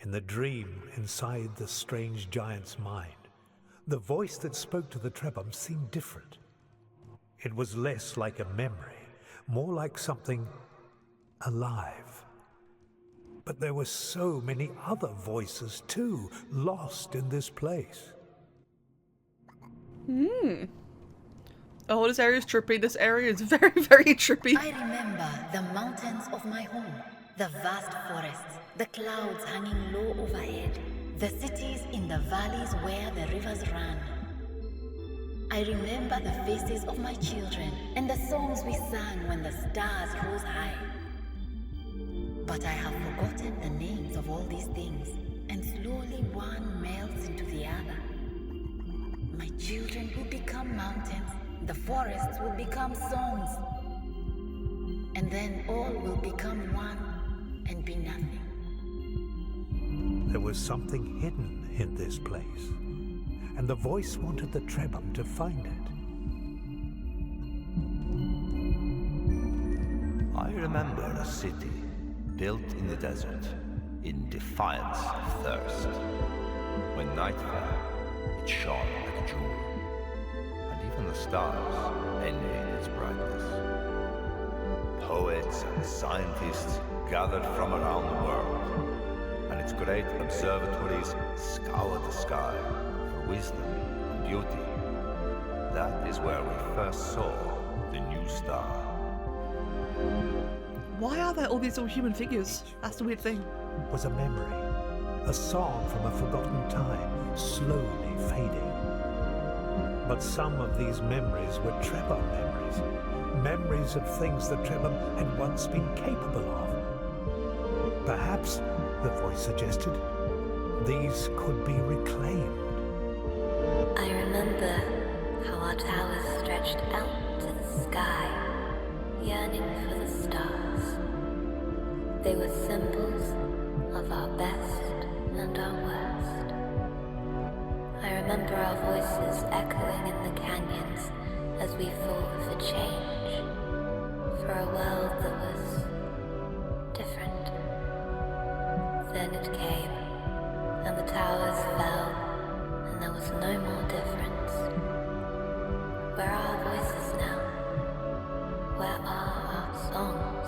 In the dream inside the strange giant's mind, the voice that spoke to the Trebhum seemed different. It was less like a memory, more like something alive. But there were so many other voices too, lost in this place. Oh, this area is trippy. This area is very, very trippy. I remember the mountains of my home, the vast forests, the clouds hanging low overhead, the cities in the valleys where the rivers ran. I remember the faces of my children and the songs we sang when the stars rose high. But I have forgotten the names of all these things, and slowly one melts into the other. My children will become mountains, the forests will become songs, and then all will become one and be nothing. There was something hidden in this place, and the voice wanted the Trebhum to find it. I remember a city built in the desert, in defiance of thirst. When night fell, it shone like a jewel, and even the stars envied its brightness. Poets and scientists gathered from around the world, and its great observatories scoured the sky for wisdom and beauty. That is where we first saw the new star. Why are there all these little human figures? That's the weird thing. It was a memory, a song from a forgotten time, slowly fading. But some of these memories were Trebhum memories, memories of things the Trebhum had once been capable of. Perhaps, the voice suggested, these could be reclaimed. I remember how our towers stretched out to the sky, yearning for the stars. They were symbols of our best and our worst. I remember our voices echoing in the canyons as we fought for change, for a world that was different. Then it came, and the towers fell, and there was no more difference. Where are our voices now? Where are our songs?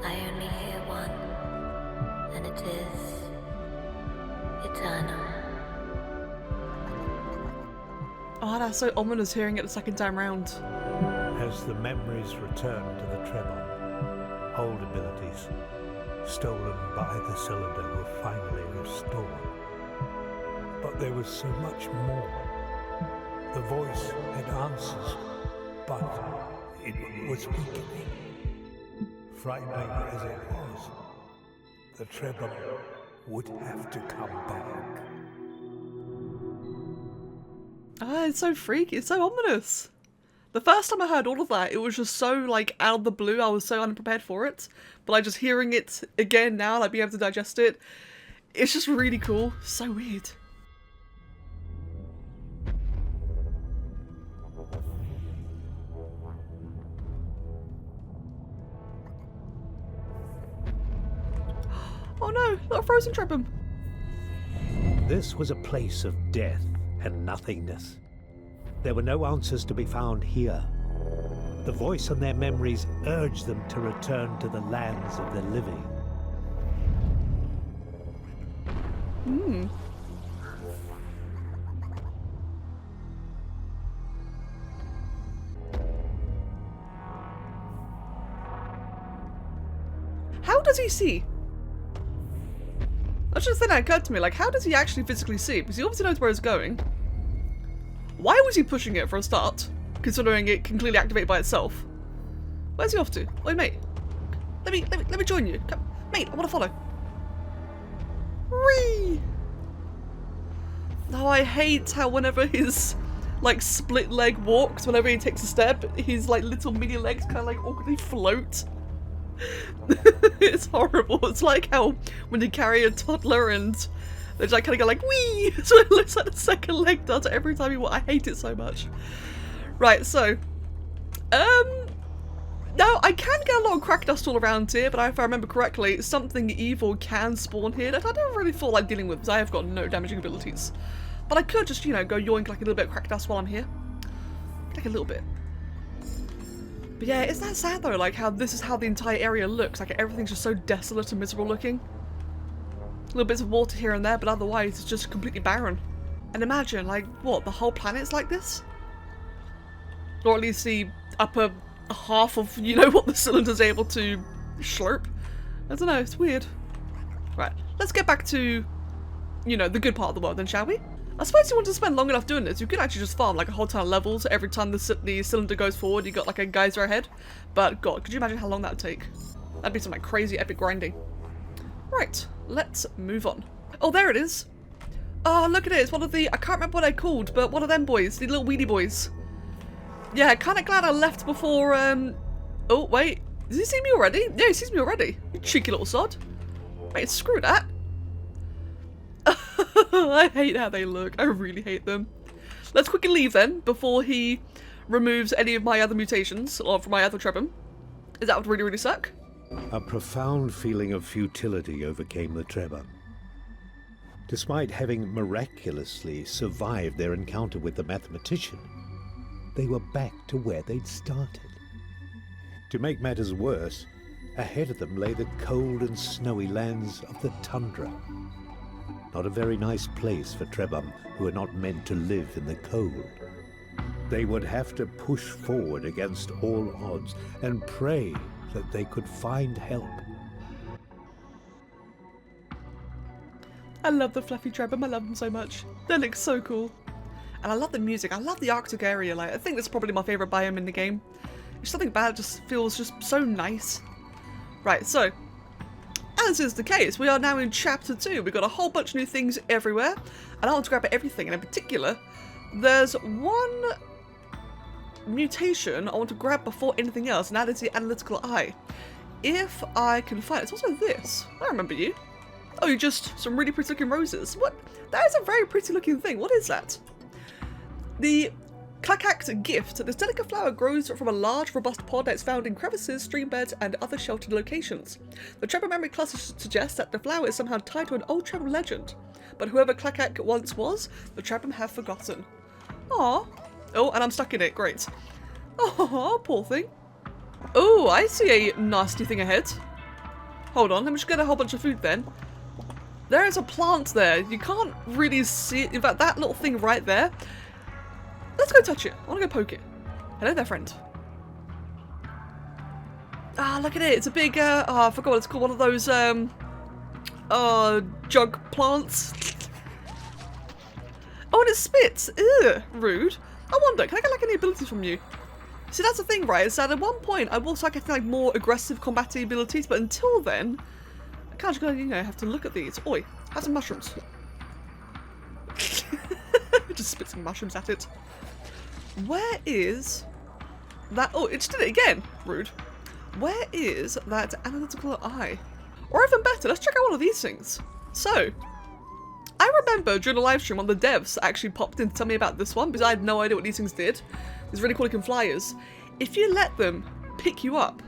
I only hear one, and it is eternal. Oh, that's so ominous hearing it the second time round. As the memories returned to the Trebhum, old abilities stolen by the cylinder were finally restored. But there was so much more. The voice had answers, but it was weakening. Frightening as it was, the Trebhum would have to come back. Ah, it's so freaky, it's so ominous. The first time I heard all of that, it was just so, like, out of the blue, I was so unprepared for it. But, like, just hearing it again now, like, being able to digest it, it's just really cool. So weird. Oh no, not a frozen Trebhum. This was a place of death and nothingness. There were no answers to be found here. The voice and their memories urged them to return to the lands of the living. How does he see? That's just the thing that occurred to me, like, how does he actually physically see? Because he obviously knows where it's going. Why was he pushing it for a start, considering it can clearly activate by itself? Where's he off to? Wait, mate. Let me join you. Come, mate, I want to follow. Whee! Oh, I hate how whenever his, like, split leg walks, whenever he takes a step, his, like, little mini legs kind of, like, awkwardly float. It's horrible. It's like how when you carry a toddler and they just like kind of go like wee, so it looks like the second leg does every time you walk. I hate it so much. Right, so now Now, I can get a lot of crack dust all around here, but if I remember correctly, something evil can spawn here that I don't really feel like dealing with because I have got no damaging abilities. But I could just, you know, go yoink like a little bit of crack dust while I'm here. Like a little bit. But yeah, isn't that sad though, like how this is how the entire area looks, like everything's just so desolate and miserable looking. Little bits of water here and there, but otherwise it's just completely barren. And imagine, like, what, the whole planet's like this? Or at least the upper half of, you know, what the cylinder's able to slurp. I don't know, it's weird. Right, let's get back to, you know, the good part of the world then, shall we? I suppose you want to spend long enough doing this, you could actually just farm like a whole ton of levels. Every time the cylinder goes forward, you got like a geyser ahead. But god, could you imagine how long that would take? That'd be some like crazy epic grinding. Right, let's move on. Oh, there it is. Oh, look at it, it's one of the, I can't remember what they're called, but one of them boys, the little weedy boys. Yeah, kind of glad I left before, oh, wait. Does he see me already? Yeah, he sees me already. You cheeky little sod. Wait, screw that. I hate how they look. I really hate them. Let's quickly leave then, before he removes any of my other mutations, or from my other Trebhum. Is that would really, really suck? A profound feeling of futility overcame the Trebhum. Despite having miraculously survived their encounter with the mathematician, they were back to where they'd started. To make matters worse, ahead of them lay the cold and snowy lands of the tundra. Not a very nice place for Trebhum, who are not meant to live in the cold. They would have to push forward against all odds and pray that they could find help. I love the fluffy Trebhum, I love them so much. They look so cool. And I love the music, I love the Arctic area, like I think that's probably my favourite biome in the game. There's something about it just feels just so nice. Right, so, as is the case, we are now in chapter 2. We've got a whole bunch of new things everywhere, and I want to grab at everything, and in particular, there's one mutation I want to grab before anything else, and that is the analytical eye. If I can find it, it's also this. I remember you. Oh, you're just some really pretty looking roses. What? That is a very pretty looking thing. What is that? The Clacact gift. This delicate flower grows from a large, robust pod that's found in crevices, stream beds, and other sheltered locations. The Trebhum memory cluster suggests that the flower is somehow tied to an old Trebhum legend, but whoever Clacact once was, the Trebhum have forgotten. Aww. Oh, and I'm stuck in it. Great. Oh, poor thing. Oh, I see a nasty thing ahead. Hold on, let me just get a whole bunch of food then. There is a plant there. You can't really see it. In fact, that little thing right there. Let's go touch it. I want to go poke it. Hello there, friend. Ah, look at it. It's a big, oh, I forgot what it's called. One of those, jug plants. Oh, and it spits. Ugh, rude. I wonder, can I get, like, any abilities from you? See, that's the thing, right? Is that at one point, I will start getting, like, more aggressive combating abilities, but until then, I can't just go, you know, have to look at these. Oi, have some mushrooms. Just spit some mushrooms at it. Where is that? Oh, it just did it again. Rude. Where is that analytical eye? Or even better, let's check out one of these things. So, I remember during a live stream one of the devs actually popped in to tell me about this one because I had no idea what these things did. These really cool looking flyers. If you let them pick you up,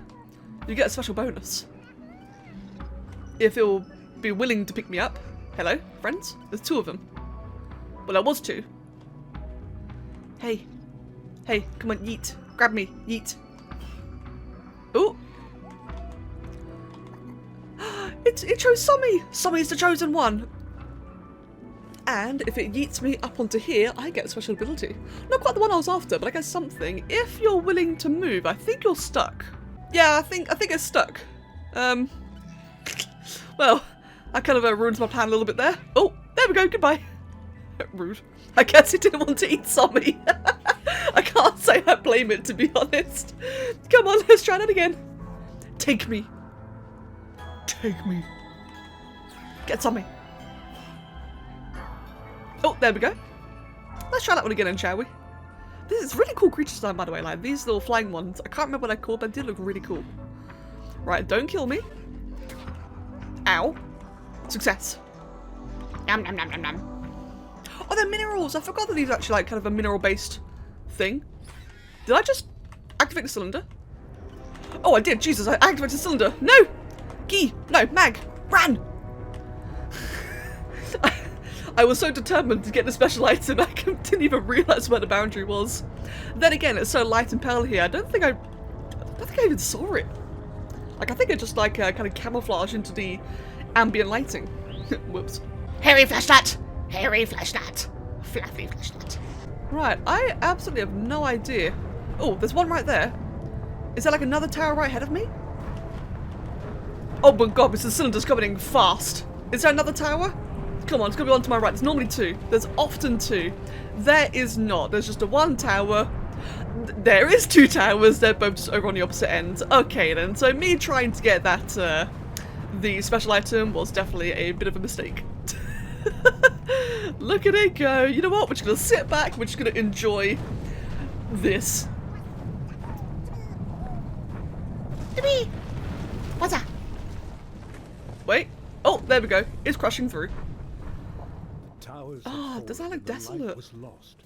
you get a special bonus. If it'll be willing to pick me up. Hello, friends? There's 2 of them. Well, there was 2. Hey. Hey, come on, yeet. Grab me, yeet. Ooh. It chose Summy! Summy's the chosen one! And if it yeets me up onto here, I get a special ability. Not quite the one I was after, but I get something. If you're willing to move, I think you're stuck. Yeah, I think it's stuck. Well, that kind of ruins my plan a little bit there. Oh, there we go, goodbye. Rude. I guess he didn't want to eat Sommy. I can't say I blame it, to be honest. Come on, let's try that again. Take me. Take me. Get Sommy. Oh, there we go. Let's try that one again then, shall we? This is really cool creature design, by the way. Like, these little flying ones. I can't remember what they're called, but they did look really cool. Right, don't kill me. Ow. Success. Yum, yum, yum, yum, yum. Oh, they're minerals. I forgot that these are actually like kind of a mineral-based thing. Did I just activate the cylinder? Oh, I did. Jesus, I activated the cylinder. No! Gee, no, Mag, ran! I was so determined to get the special item, I didn't even realise where the boundary was. Then again, it's so light and pale here, I don't think I even saw it. Like, I think it just, like, kind of camouflaged into the ambient lighting. Whoops. Hairy flashlight! Hairy flashlight! Fluffy flashlight. Right, I absolutely have no idea. Oh, there's one right there. Is there, like, another tower right ahead of me? Oh my god, the cylinder's coming fast. Is there another tower? Come on, it's gonna be one to my right. There's normally two. There's often two. There is not. There's just a one tower. There is two towers. They're both just over on the opposite end. Okay then, so me trying to get that, the special item was definitely a bit of a mistake. Look at it go. You know what? We're just gonna sit back. We're just gonna enjoy this. What's that? Wait. Oh, there we go. It's crashing through. Towers Ah, does that look the light desolate? was lost.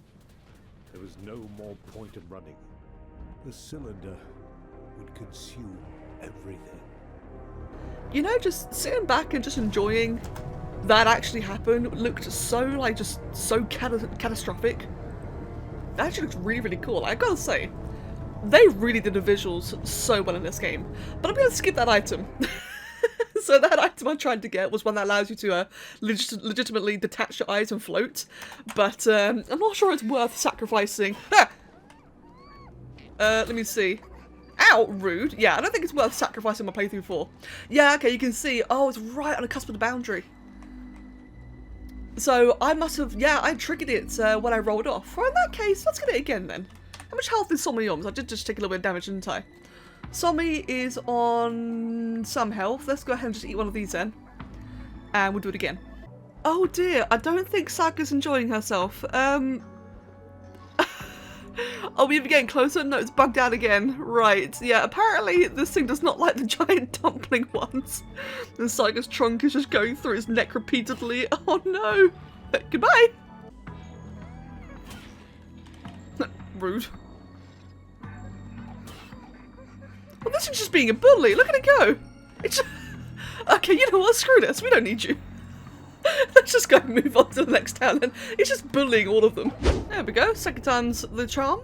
There was no more point in running. The cylinder would consume everything. You know, just sitting back and just enjoying that actually happened looked so, like, just so catastrophic. That actually looks really, really cool. I gotta say, they really did the visuals so well in this game. But I'm gonna skip that item. So that item I tried to get was one that allows you to legitimately detach your eyes and float. But I'm not sure it's worth sacrificing. Ah! Let me see. Ow, rude. Yeah, I don't think it's worth sacrificing my playthrough for. Yeah, okay, you can see. Oh, it's right on the cusp of the boundary. So I must have, yeah, I triggered it when I rolled off. Well, in that case, let's get it again then. How much health is Somi on? I did just take a little bit of damage, didn't I? Somi is on some health. Let's go ahead and just eat one of these then. And we'll do it again. Oh dear, I don't think Saga's enjoying herself. Are we even getting closer? No, it's bugged out again. Right, yeah, apparently this thing does not like the giant dumpling ones. And Saga's trunk is just going through its neck repeatedly. Oh no! Goodbye! Rude. Well, this is just being a bully. Look at it go. It's just... Okay, you know what? Screw this. We don't need you. Let's just go and move on to the next town. And it's just bullying all of them. There we go. Second time's the charm.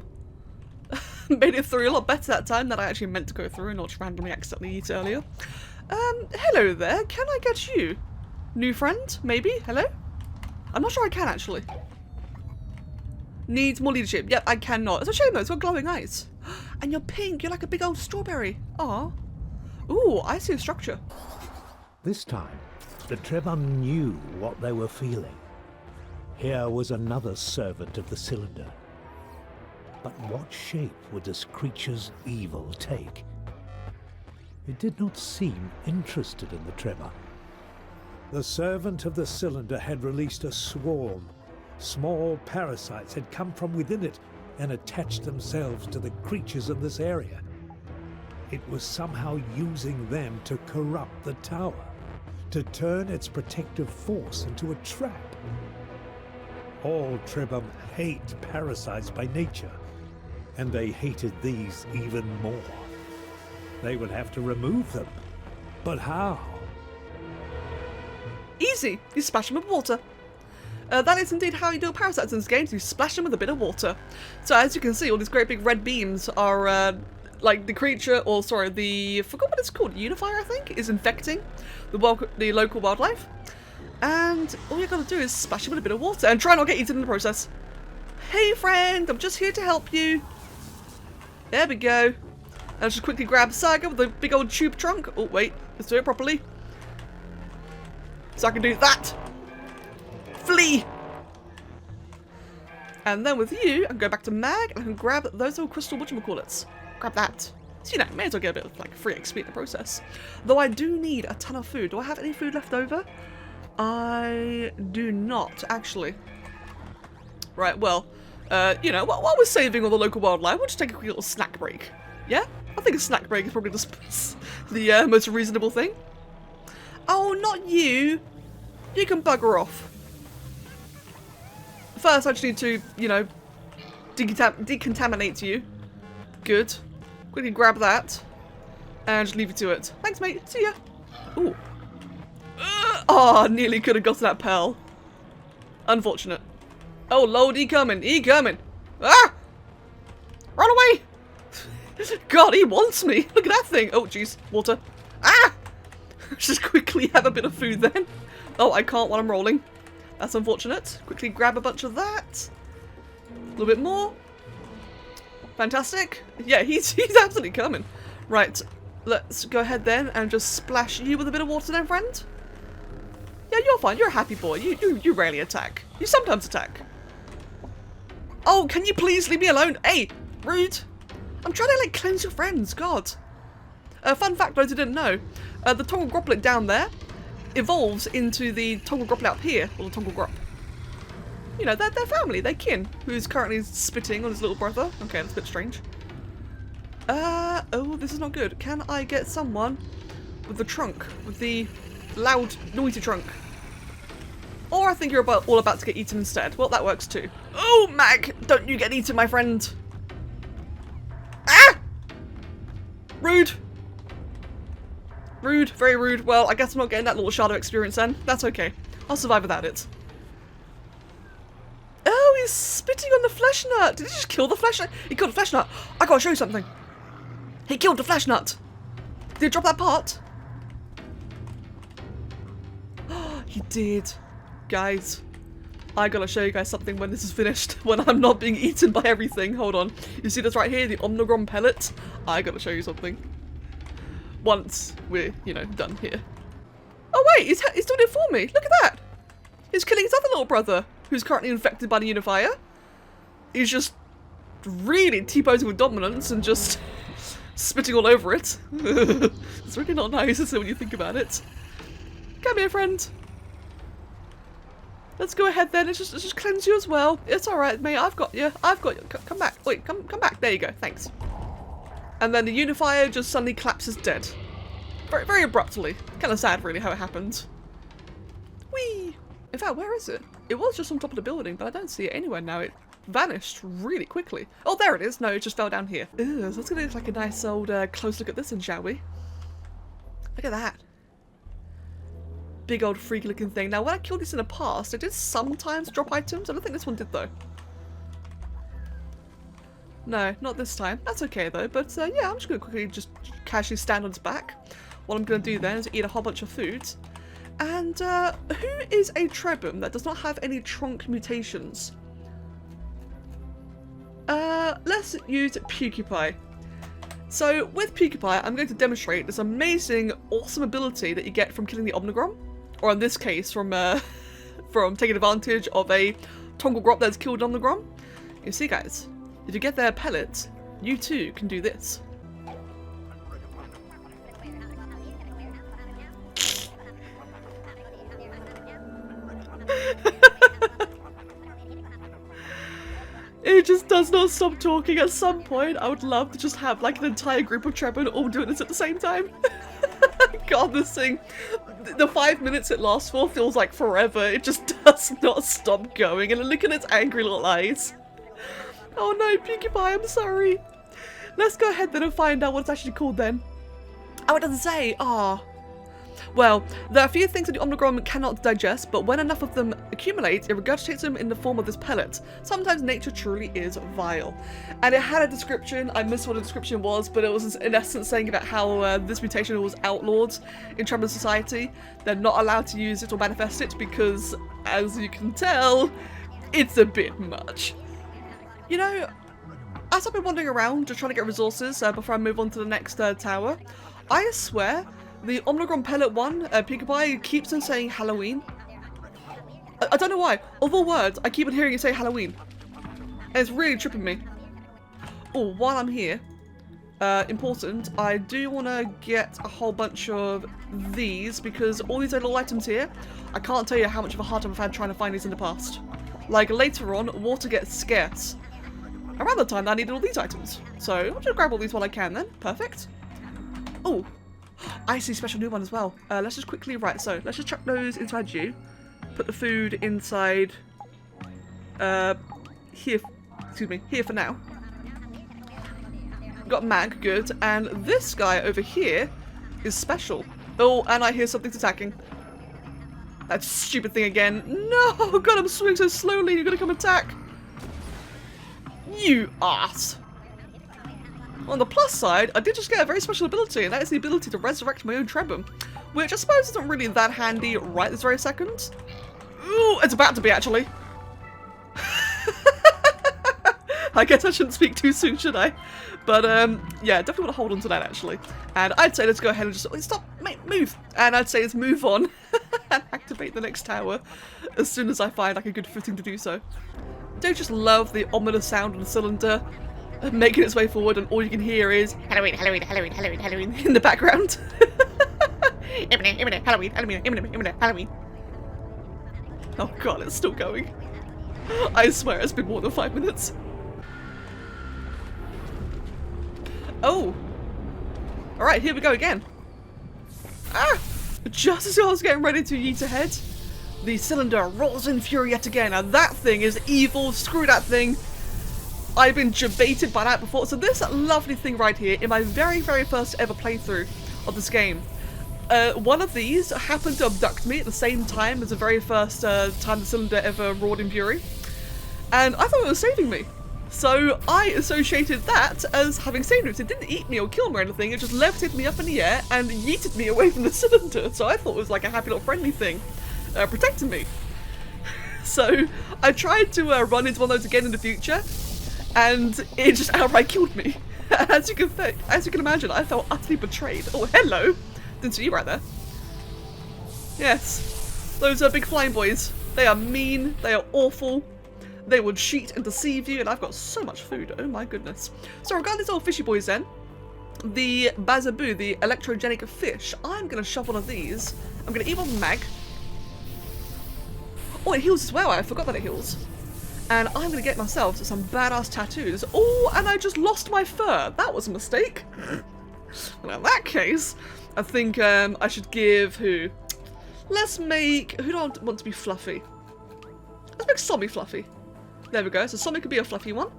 Made it through a lot better that time than I actually meant to go through and not just randomly accidentally eat earlier. Hello there. Can I get you? New friend? Maybe? Hello? I'm not sure I can actually. Needs more leadership. Yep, I cannot. It's a shame though. It's got glowing eyes. And you're pink. You're like a big old strawberry. Aw. Ooh, I see a structure. This time, the Trebhum knew what they were feeling. Here was another servant of the cylinder. But what shape would this creature's evil take? It did not seem interested in the Trebhum. The servant of the cylinder had released a swarm. Small parasites had come from within it and attached themselves to the creatures in this area. It was somehow using them to corrupt the tower, to turn its protective force into a trap. All Trebhum hate parasites by nature, and they hated these even more. They would have to remove them. But how? Easy. You splash them with water. That is indeed how you deal with parasites in this game. You splash them with a bit of water. So as you can see, all these great big red beams are like the creature, or sorry, I forgot what it's called, Unifier I think, is infecting the local wildlife. And all you gotta do is splash them with a bit of water and try not get eaten in the process. Hey friend, I'm just here to help you. There we go. And I'll just quickly grab Saga with the big old tube trunk. Oh wait, let's do it properly. So I can do that. Flee! And then with you, I can go back to Mag and I can grab those little crystal whatchamacallits. Grab that. So, you know, may as well get a bit of like free XP in the process. Though I do need a ton of food. Do I have any food left over? I do not, actually. Right, well, you know, while we're saving all the local wildlife, we'll just take a quick little snack break. Yeah? I think a snack break is probably the most reasonable thing. Oh, not you! You can bugger off. First, I just need to, you know, decontaminate you. Good. Quickly grab that. And just leave you to it. Thanks, mate. See ya. Ooh. Oh, nearly could have got to that pearl. Unfortunate. Oh, Lord, he coming. He coming. Ah! Run away! God, he wants me. Look at that thing. Oh, jeez. Water. Ah! Just quickly have a bit of food then. Oh, I can't while I'm rolling. That's unfortunate. Quickly grab a bunch of that. A little bit more. Fantastic. Yeah, he's absolutely coming. Right. Let's go ahead then and just splash you with a bit of water then, friend. Yeah, you're fine. You're a happy boy. You rarely attack. You sometimes attack. Oh, can you please leave me alone? Hey, rude. I'm trying to, like, cleanse your friends. God. Fun fact, those who didn't know, the Tongal Groplet down there evolves into the Tongal Groplet up here, or the Tongal Grop. You know, they're family, they're kin, who's currently spitting on his little brother. Okay, that's a bit strange. Oh, this is not good. Can I get someone with the trunk, with the loud, noisy trunk? Or I think you're all about to get eaten instead. Well, that works too. Oh, Mag, don't you get eaten, my friend. Ah! Rude. Rude, very rude. Well, I guess I'm not getting that little shadow experience then. That's okay. I'll survive without it. Oh, he's spitting on the flesh nut. Did he just kill the flesh nut? He killed the flesh nut. I gotta show you something. He killed the flesh nut. Did he drop that part? He did. Guys, I gotta show you guys something when this is finished. When I'm not being eaten by everything. Hold on. You see this right here? The Omnigrom pellet? I gotta show you something. Once we're, you know, done here. Oh wait, he's doing it for me. Look at that. He's killing his other little brother, who's currently infected by the Unifier. He's just really T-posing with dominance and just spitting all over it. It's really not nice, is it, when you think about it? Come here, friend. Let's go ahead then. Let's just cleanse you as well. It's all right, mate. I've got you. I've got you. Come back. Wait, come back. There you go. Thanks. And then the Unifier just suddenly collapses dead. Very, very abruptly. Kind of sad, really, how it happened. Whee! In fact, where is it? It was just on top of the building, but I don't see it anywhere now. It vanished really quickly. Oh, there it is. No, it just fell down here. Ugh, so let's get like a nice old close look at this one, shall we? Look at that. Big old freaky looking thing. Now, when I killed this in the past, it did sometimes drop items. I don't think this one did, though. No, not this time. That's okay though, but yeah, I'm just going to quickly just casually stand on its back. What I'm going to do then is eat a whole bunch of food. And who is a Trebhum that does not have any trunk mutations? Let's use Pewkipie. So with Pewkipie, I'm going to demonstrate this amazing, awesome ability that you get from killing the Omnigrom. Or in this case, from taking advantage of a Tongal Grop that's killed Omnigrom. You see, guys. If you get their pellet, you too can do this. It just does not stop talking. At some point, I would love to just have like an entire group of Trebhum all doing this at the same time. God, this thing, the 5 minutes it lasts for feels like forever. It just does not stop going. And look at its angry little eyes. Oh no, Pewkipie, I'm sorry. Let's go ahead then and find out what it's actually called then. Oh, it doesn't say. Ah. Well, there are a few things that the Omnigrom cannot digest, but when enough of them accumulate, it regurgitates them in the form of this pellet. Sometimes nature truly is vile. And it had a description. I missed what the description was, but it was in essence saying about how this mutation was outlawed in Trebhum society. They're not allowed to use it or manifest it because, as you can tell, it's a bit much. You know, as I've been wandering around just trying to get resources before I move on to the next tower, I swear the Omnigrom pellet one, Pewkipie, keeps on saying Halloween. I don't know why. Of all words, I keep on hearing it say Halloween. And it's really tripping me. Oh, while I'm here, important, I do want to get a whole bunch of these because all these little items here, I can't tell you how much of a hard time I've had trying to find these in the past. Like later on, water gets scarce. Around the time that I needed all these items. So I'll just grab all these while I can then. Perfect. Oh, I see a special new one as well. Let's just quickly, right, so let's just chuck those inside you. Put the food inside, here, excuse me, here for now. Got mag, good. And this guy over here is special. Oh, and I hear something's attacking. That stupid thing again. No, God, I'm swimming so slowly. You're gonna come attack. You ass. On the plus side, I did just get a very special ability, and that is the ability to resurrect my own Trebhum, which I suppose isn't really that handy right this very second. Ooh, it's about to be, actually. I guess I shouldn't speak too soon, should I? But, yeah, definitely want to hold on to that, actually. And I'd say let's go ahead and just... Stop! Mate, move! And I'd say let's move on and activate the next tower as soon as I find, like, a good footing to do so. Don't just love the ominous sound of the cylinder making its way forward, and all you can hear is Halloween, Halloween, Halloween, Halloween, Halloween. in the background. Imminent, imminent, Halloween, Halloween, imminent, Halloween. Oh god, it's still going. I swear it's been more than 5 minutes. Oh! Alright, here we go again. Ah! Just as I was getting ready to yeet ahead, the cylinder rolls in fury yet again. Now that thing is evil, screw that thing. I've been debated by that before. So this lovely thing right here, in my very, very first ever playthrough of this game, one of these happened to abduct me at the same time as the very first time the cylinder ever roared in fury. And I thought it was saving me. So I associated that as having saved me. So it didn't eat me or kill me or anything, it just levitated me up in the air and yeeted me away from the cylinder. So I thought it was like a happy little friendly thing, protecting me. So I tried to run into one of those again in the future, and it just outright killed me. As you can imagine, I felt utterly betrayed. Oh, hello! Didn't see you right there. Yes, those are big flying boys. They are mean, they are awful, they would cheat and deceive you, and I've got so much food, oh my goodness. So regarding these old fishy boys then, the Bazaboo, the electrogenic fish, I'm going to shove one of these. I'm going to eat one with mag. Oh, it heals as well, I forgot that it heals. And I'm going to get myself some badass tattoos. Oh, and I just lost my fur. That was a mistake. Well, in that case, I think I should give who? Let's make... Who do I want to be fluffy? Let's make Sommy fluffy. There we go. So Sommy could be a fluffy one.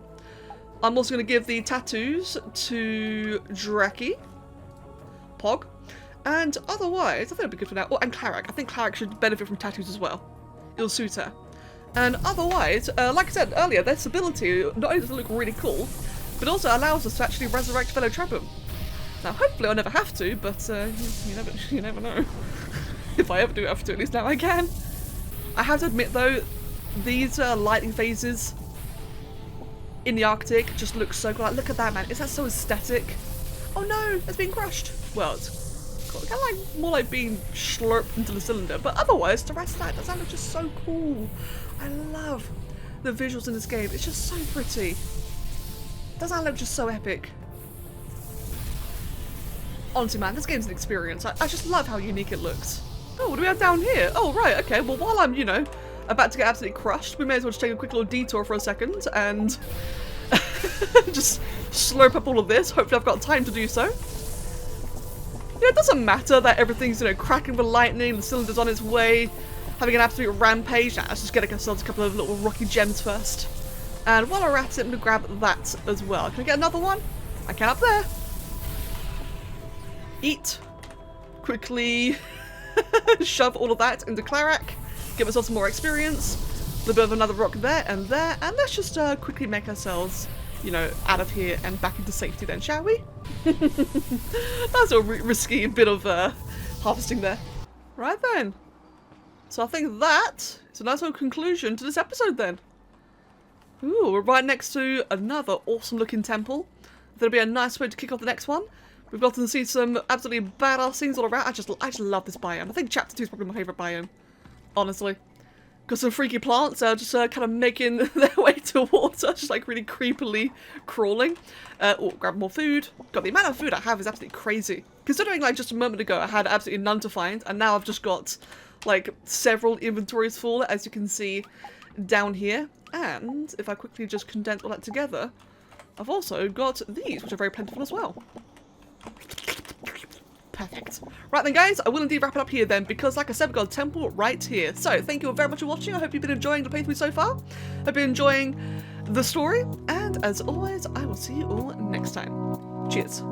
I'm also going to give the tattoos to Dreki. Pog. And otherwise, I think it'll be good for now. Oh, and Clarac. I think Clarac should benefit from tattoos as well. It'll suit her. And otherwise, like I said earlier, this ability not only does it look really cool, but also allows us to actually resurrect fellow Trebhum. Now, hopefully I'll never have to, but you never know. If I ever do have to, at least now I can. I have to admit though, these lightning phases in the Arctic just look so cool. Like, look at that, man. Is that so aesthetic? Oh no, it's being crushed. Well, it's kind of like more like being slurped into the cylinder, but otherwise the rest of that does look just so cool. I love the visuals in this game. It's just so pretty. Doesn't that look just so epic? Honestly, man, this game's an experience. I just love how unique it looks. Oh, what do we have down here? Oh, right, okay. Well, while I'm, about to get absolutely crushed, we may as well just take a quick little detour for a second and just slurp up all of this. Hopefully I've got time to do so. Yeah, it doesn't matter that everything's, cracking with lightning, the cylinder's on its way, having an absolute rampage. Nah, let's just get ourselves a couple of little rocky gems first. And while we're at it, I'm going to grab that as well. Can I get another one? I can up there. Eat. Quickly shove all of that into Clarac. Give ourselves some more experience. A little bit of another rock there. And let's just quickly make ourselves, out of here and back into safety then, shall we? That's a risky bit of harvesting there. Right then. So I think that is a nice little conclusion to this episode then. Ooh, we're right next to another awesome looking temple. That'll be a nice way to kick off the next one. We've gotten to see some absolutely badass things all around. I just love this biome. I think Chapter 2 is probably my favourite biome. Honestly. Got some freaky plants just kind of making their way to water, just like really creepily crawling. Oh, grab more food. God, the amount of food I have is absolutely crazy. Considering like just a moment ago I had absolutely none to find, and now I've just got like several inventories full, as you can see down here. And if I quickly just condense all that together, I've also got these, which are very plentiful as well. Perfect. Right then guys, I will indeed wrap it up here then, because like I said, we've got a temple right here. So thank you all very much for watching. I hope you've been enjoying the playthrough so far. I've been enjoying the story, and as always, I will see you all next time. Cheers.